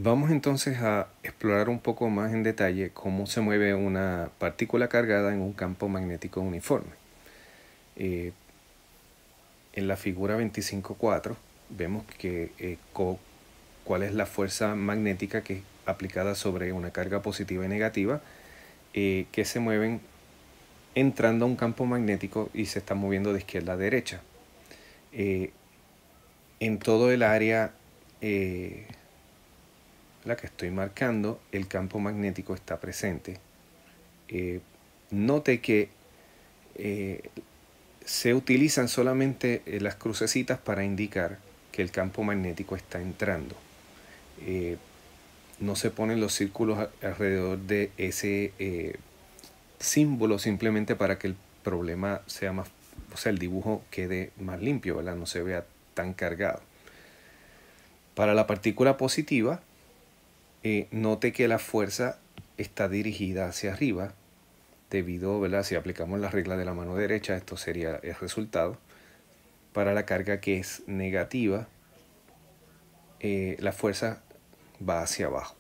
Vamos entonces a explorar un poco más en detalle cómo se mueve una partícula cargada en un campo magnético uniforme. En la figura 25.4 vemos que cuál es la fuerza magnética que es aplicada sobre una carga positiva y negativa que se mueven entrando a un campo magnético y se están moviendo de izquierda a derecha. En todo el área la que estoy marcando, el campo magnético está presente. Note que se utilizan solamente las crucecitas para indicar que el campo magnético está entrando. No se ponen los círculos alrededor de ese símbolo simplemente para que el problema sea más, o sea, el dibujo quede más limpio, ¿verdad? No se vea tan cargado. Para la partícula positiva, note que la fuerza está dirigida hacia arriba debido, ¿verdad? Si aplicamos la regla de la mano derecha, esto sería el resultado. Para la carga que es negativa, la fuerza va hacia abajo.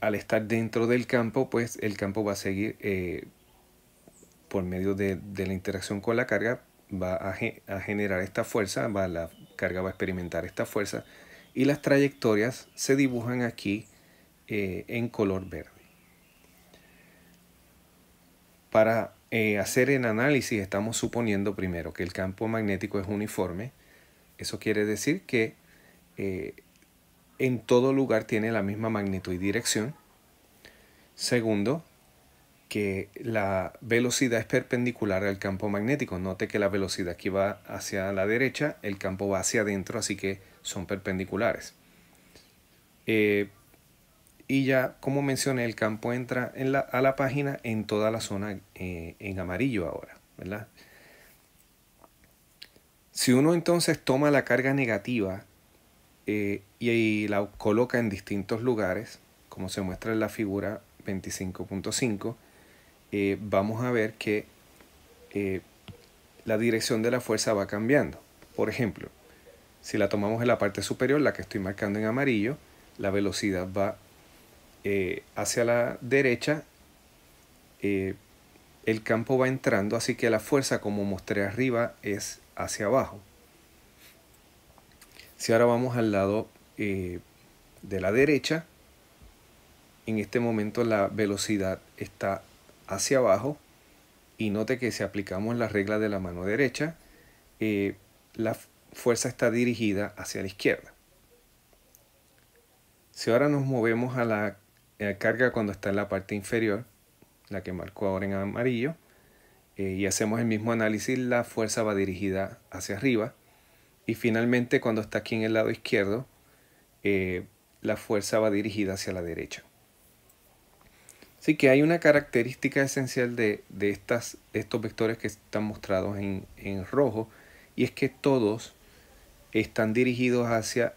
Al estar dentro del campo, pues el campo va a seguir por medio de la interacción con la carga, va a generar esta fuerza, la carga va a experimentar esta fuerza y las trayectorias se dibujan aquí en color verde. Para hacer el análisis estamos suponiendo primero que el campo magnético es uniforme. Eso quiere decir que en todo lugar tiene la misma magnitud y dirección. Segundo, que la velocidad es perpendicular al campo magnético. Note que la velocidad aquí va hacia la derecha, el campo va hacia adentro, así que son perpendiculares. Y ya, como mencioné, el campo entra a la página en toda la zona en amarillo ahora, ¿verdad? Si uno entonces toma la carga negativa y la coloca en distintos lugares, como se muestra en la figura 25.5, vamos a ver que la dirección de la fuerza va cambiando. Por ejemplo, si la tomamos en la parte superior, la que estoy marcando en amarillo, la velocidad va hacia la derecha, el campo va entrando, así que la fuerza, como mostré arriba, es hacia abajo. Si ahora vamos al lado de la derecha, en este momento la velocidad está hacia abajo y note que si aplicamos la regla de la mano derecha, la fuerza está dirigida hacia la izquierda. Si ahora nos movemos a la carga cuando está en la parte inferior, la que marco ahora en amarillo, y hacemos el mismo análisis, la fuerza va dirigida hacia arriba. Y finalmente, cuando está aquí en el lado izquierdo, la fuerza va dirigida hacia la derecha. Así que hay una característica esencial de estos vectores que están mostrados en rojo, y es que todos están dirigidos hacia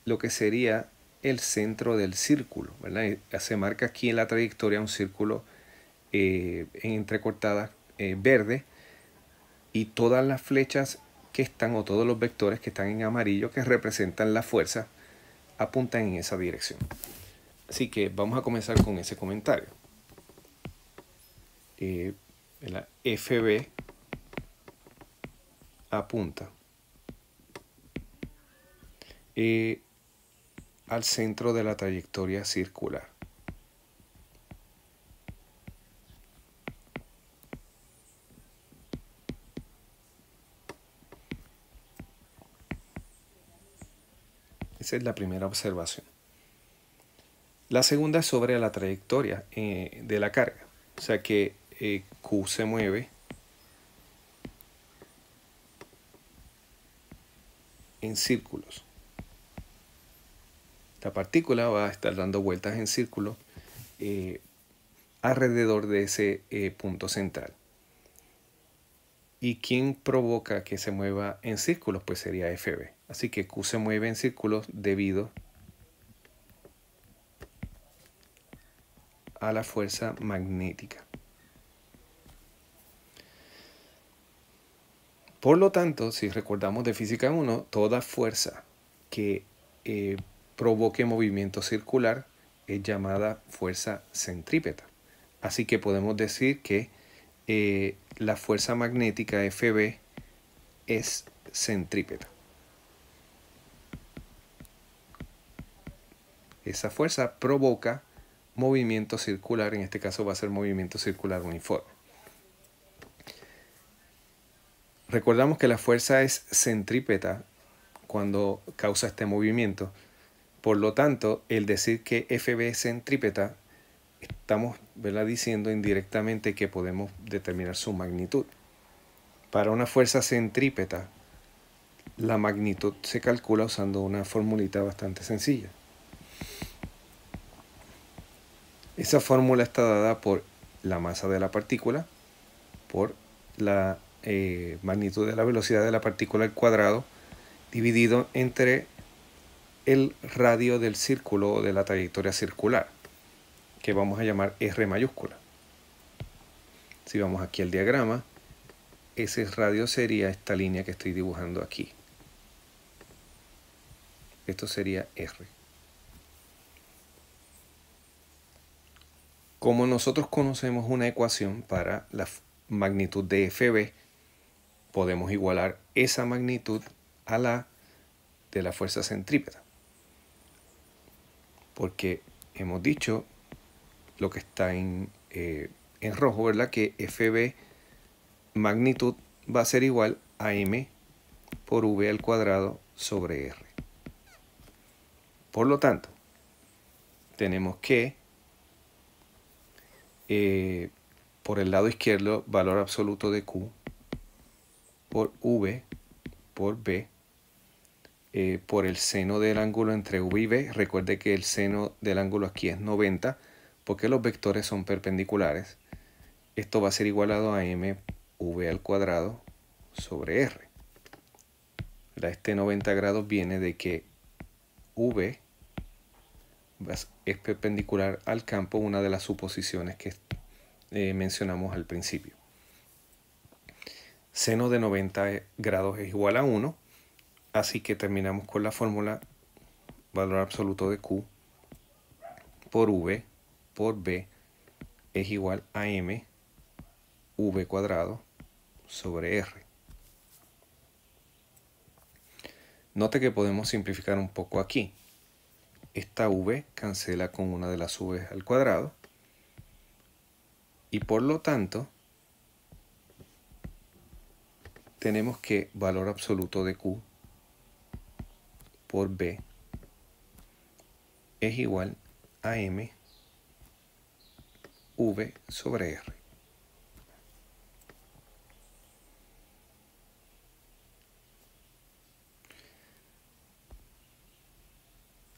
lo que sería el centro del círculo, ¿verdad? Se marca aquí en la trayectoria un círculo entrecortada verde, y todas las flechas que están, o todos los vectores que están en amarillo, que representan la fuerza, apuntan en esa dirección. Así que vamos a comenzar con ese comentario. La FB apunta al centro de la trayectoria circular. Esa es la primera observación. La segunda es sobre la trayectoria de la carga. O sea que Q se mueve en círculos. La partícula va a estar dando vueltas en círculo alrededor de ese punto central. ¿Y quién provoca que se mueva en círculos? Pues sería FB. Así que Q se mueve en círculos debido a la fuerza magnética. Por lo tanto, si recordamos de física 1, toda fuerza que provoque movimiento circular es llamada fuerza centrípeta. Así que podemos decir que la fuerza magnética Fb es centrípeta. Esa fuerza provoca movimiento circular, en este caso va a ser movimiento circular uniforme. Recordamos que la fuerza es centrípeta cuando causa este movimiento. Por lo tanto, el decir que Fb es centrípeta, estamos, ¿verdad?, diciendo indirectamente que podemos determinar su magnitud. Para una fuerza centrípeta, la magnitud se calcula usando una formulita bastante sencilla. Esa fórmula está dada por la masa de la partícula, por la magnitud de la velocidad de la partícula al cuadrado, dividido entre el radio del círculo o de la trayectoria circular, que vamos a llamar R mayúscula. Si vamos aquí al diagrama, ese radio sería esta línea que estoy dibujando aquí. Esto sería R. Como nosotros conocemos una ecuación para la magnitud de Fb, podemos igualar esa magnitud a la de la fuerza centrípeta. Porque hemos dicho lo que está en rojo, ¿verdad? Que Fb magnitud va a ser igual a m por v al cuadrado sobre r. Por lo tanto, tenemos que por el lado izquierdo, valor absoluto de Q por V por B por el seno del ángulo entre V y B. Recuerde que el seno del ángulo aquí es 90 porque los vectores son perpendiculares. Esto va a ser igualado a mv al cuadrado sobre r. Este 90 grados viene de que V es perpendicular al campo, una de las suposiciones que mencionamos al principio. Seno de 90 grados es igual a 1, así que terminamos con la fórmula valor absoluto de Q por V por B es igual a m v cuadrado sobre r. Note que podemos simplificar un poco aquí. Esta v cancela con una de las v al cuadrado y por lo tanto tenemos que valor absoluto de Q por B es igual a m v sobre r.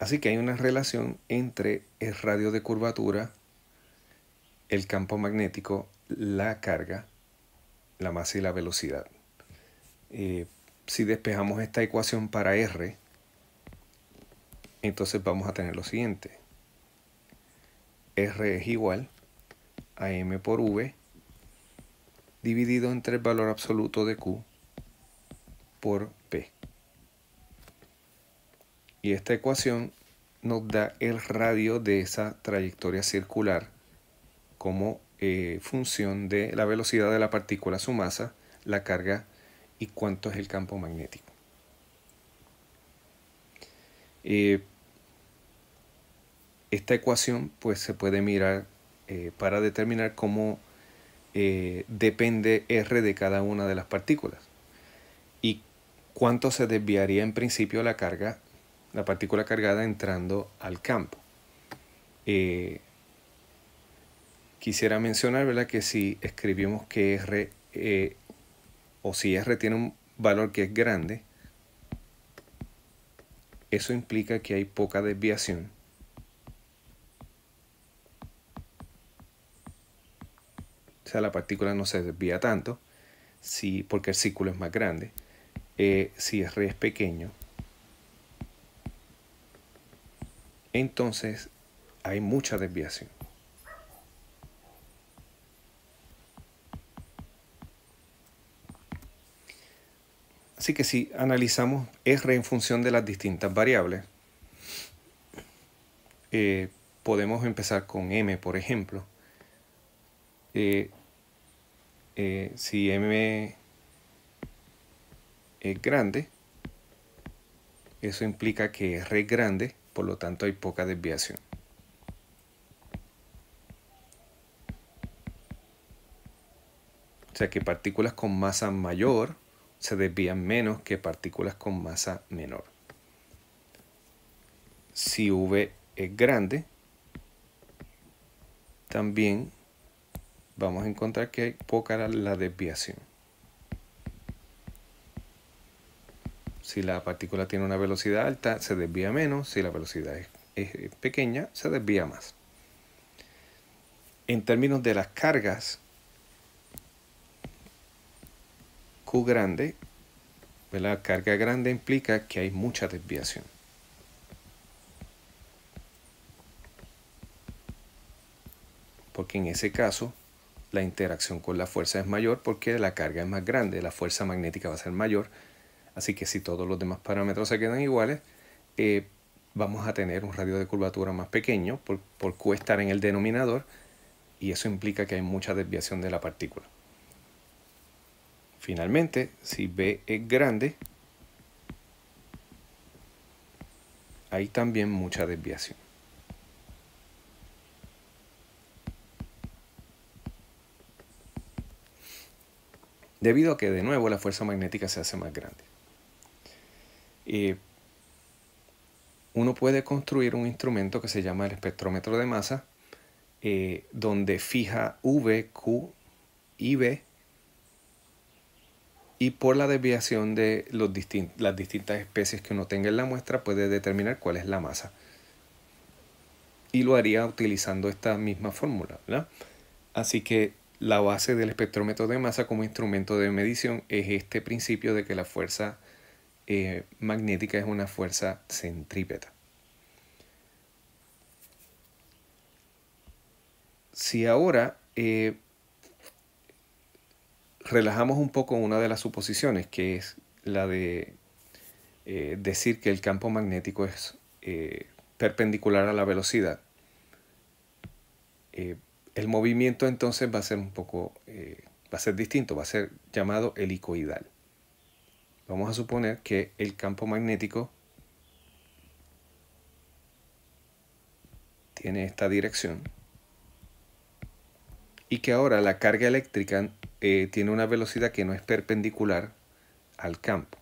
Así que hay una relación entre el radio de curvatura, el campo magnético, la carga, la masa y la velocidad. Si despejamos esta ecuación para R, entonces vamos a tener lo siguiente. R es igual a m por v dividido entre el valor absoluto de Q por P. Y esta ecuación nos da el radio de esa trayectoria circular como función de la velocidad de la partícula, su masa, la carga y cuánto es el campo magnético. Esta ecuación pues se puede mirar para determinar cómo depende R de cada una de las partículas y cuánto se desviaría en principio la carga, la partícula cargada entrando al campo. Quisiera mencionar, ¿verdad?, que si escribimos que R o si R tiene un valor que es grande, eso implica que hay poca desviación. O sea, la partícula no se desvía tanto porque el círculo es más grande. Si R es pequeño, entonces hay mucha desviación. Así que si analizamos R en función de las distintas variables, podemos empezar con M, por ejemplo. Si M es grande, eso implica que R es grande, por lo tanto hay poca desviación. O sea que partículas con masa mayor se desvían menos que partículas con masa menor. Si V es grande, también vamos a encontrar que hay poca la desviación. Si la partícula tiene una velocidad alta, se desvía menos. Si la velocidad es pequeña, se desvía más. En términos de las cargas, Q grande, la carga grande implica que hay mucha desviación. Porque en ese caso, la interacción con la fuerza es mayor porque la carga es más grande, la fuerza magnética va a ser mayor. Así que si todos los demás parámetros se quedan iguales, vamos a tener un radio de curvatura más pequeño por Q estar en el denominador, y eso implica que hay mucha desviación de la partícula. Finalmente, si V es grande, hay también mucha desviación. Debido a que, de nuevo, la fuerza magnética se hace más grande. Uno puede construir un instrumento que se llama el espectrómetro de masa, donde fija V, Q y V, y por la desviación de las distintas especies que uno tenga en la muestra puede determinar cuál es la masa. Y lo haría utilizando esta misma fórmula, ¿verdad? Así que la base del espectrómetro de masa como instrumento de medición es este principio de que la fuerza magnética es una fuerza centrípeta. Si ahora relajamos un poco una de las suposiciones, que es la de decir que el campo magnético es perpendicular a la velocidad, el movimiento entonces va a ser va a ser distinto, va a ser llamado helicoidal. Vamos a suponer que el campo magnético tiene esta dirección y que ahora la carga eléctrica tiene una velocidad que no es perpendicular al campo.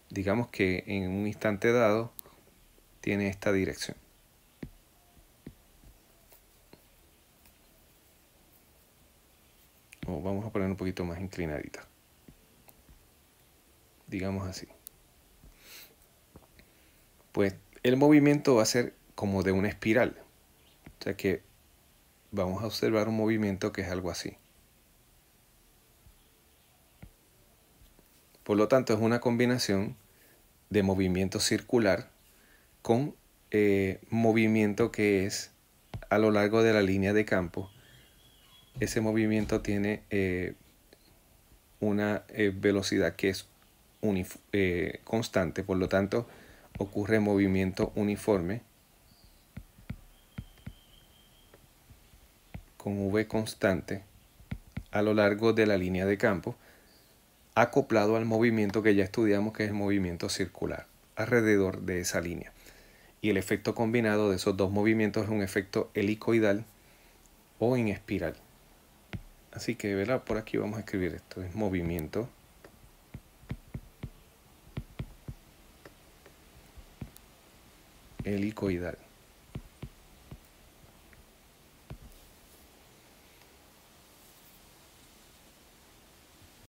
Digamos que en un instante dado tiene esta dirección. O vamos a poner un poquito más inclinadita. Digamos así. Pues el movimiento va a ser como de una espiral. O sea que vamos a observar un movimiento que es algo así. Por lo tanto, es una combinación de movimiento circular con movimiento que es a lo largo de la línea de campo. Ese movimiento tiene una velocidad que es constante, por lo tanto ocurre movimiento uniforme con V constante a lo largo de la línea de campo, acoplado al movimiento que ya estudiamos, que es el movimiento circular alrededor de esa línea. Y el efecto combinado de esos dos movimientos es un efecto helicoidal o en espiral. Así que, ¿verdad? Por aquí vamos a escribir esto, es movimiento helicoidal.